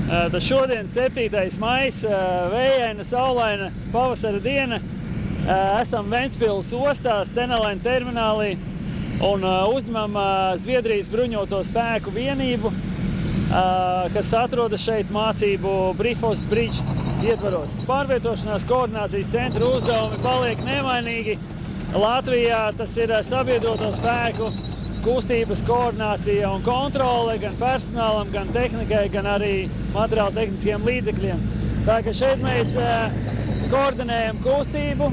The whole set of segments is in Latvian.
Tad šodien 7. maija, vējaina, saulaina pavasara diena. Esam Ventspils ostā, Stena-Line terminālī un uzņemam Zviedrijas bruņoto spēku vienību, kas atrodas šeit mācību Bifrost Bridge ietvaros. Pārvietošanās koordinācijas centra uzdevumi paliek nemainīgi. Latvijā tas ir sabiedroto spēku kustības koordinācija un kontrole gan personālam, gan tehnikai, gan arī materiāla tehniskiem līdzekļiem. Tā ka šeit mēs koordinējam kustību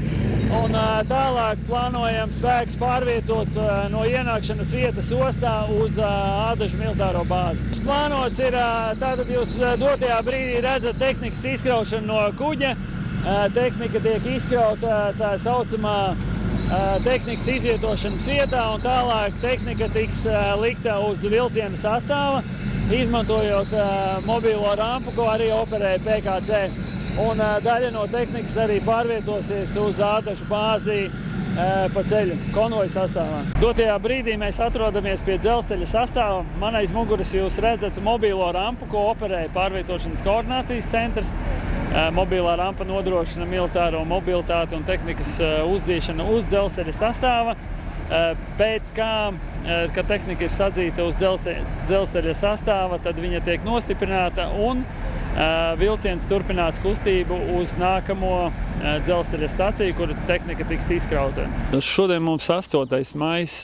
un tālāk plānojam spēkus pārvietot no ienākšanas vietas ostā uz Ādažu militāro bāzi. Plānots ir, tātad jūs dotajā brīdī redzat tehnikas izkraušanu no kuģa. Tehnika tiek izkrauta tā saucamā tehnikas izvietošanas vietā, un tālāk tehnika tiks likta uz vilciena sastāva, izmantojot mobilo rampu, ko arī operē PKC. Un daļa no tehnikas arī pārvietosies uz Ādažu bāzi pa ceļu konvoja sastāvā. Dotajā brīdī mēs atrodamies pie dzelzceļa sastāva. Man aiz muguras jūs redzat mobilo rampu, ko operē pārvietošanas koordinācijas centrs. Mobilā rampa nodrošina militāro mobilitāti un tehnikas uzdzīšanu uz dzelzceļa sastāva. Pēc kā, kad tehnika ir sadzīta uz dzelzceļa sastāva, tad viņa tiek nostiprināta un vilciens turpinās kustību uz nākamo dzelzceļa staciju, kur tehnika tiks izkrauta. Šodien mums 8. maijs,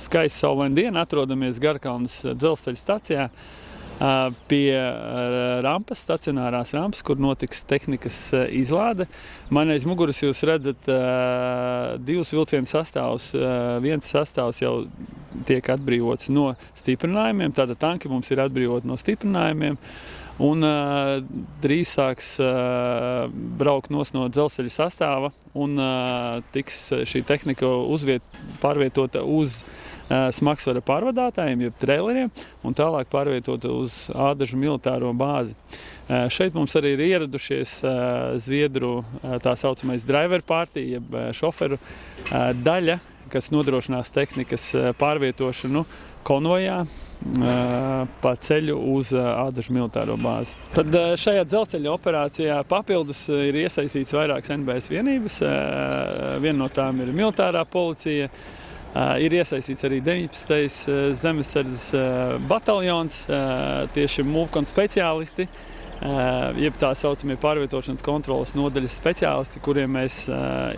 skaists saulaina diena, atrodamies Garkalnes dzelzceļa stacijā. Pie rampas, stacionārās rampas, kur notiks tehnikas izlāde. Man aiz muguras jūs redzat divus vilcienu sastāvus. Viens sastāvs jau tiek atbrīvots no stiprinājumiem, tātad tanki mums ir atbrīvoti no stiprinājumiem. Un drīz sāks braukt no dzelzceļa sastāva un tiks šī tehnika pārvietota uz smagsvara pārvadātājiem, jeb traileriem, un tālāk pārvietota uz Ādažu militāro bāzi. Šeit mums arī ir ieradušies Zviedru tā saucamais driver party, jeb šoferu daļa, kas nodrošinās tehnikas pārvietošanu konvojā pa ceļu uz Ādažu militāro bāzi. Tad šajā dzelzceļa operācijā papildus ir iesaistīts vairākas NBS vienības. Viena no tām ir militārā policija. Ir iesaistīts arī 19. zemesardzes bataljons, tieši MUVCON speciālisti, jeb tā saucamie pārvietošanas kontrolas nodaļas speciālisti, kuriem mēs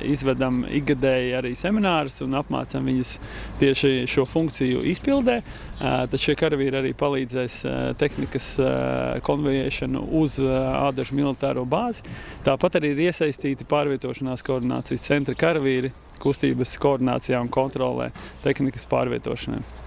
izvedam ikgadēji arī seminārus un apmācam viņus tieši šo funkciju izpildē. Tad šie karavīri arī palīdzēs tehnikas konvojēšanu uz Ādažu militāro bāzi. Tāpat arī ir iesaistīti pārvietošanās koordinācijas centra karavīri kustības koordinācijā un kontrolē tehnikas pārvietošanai.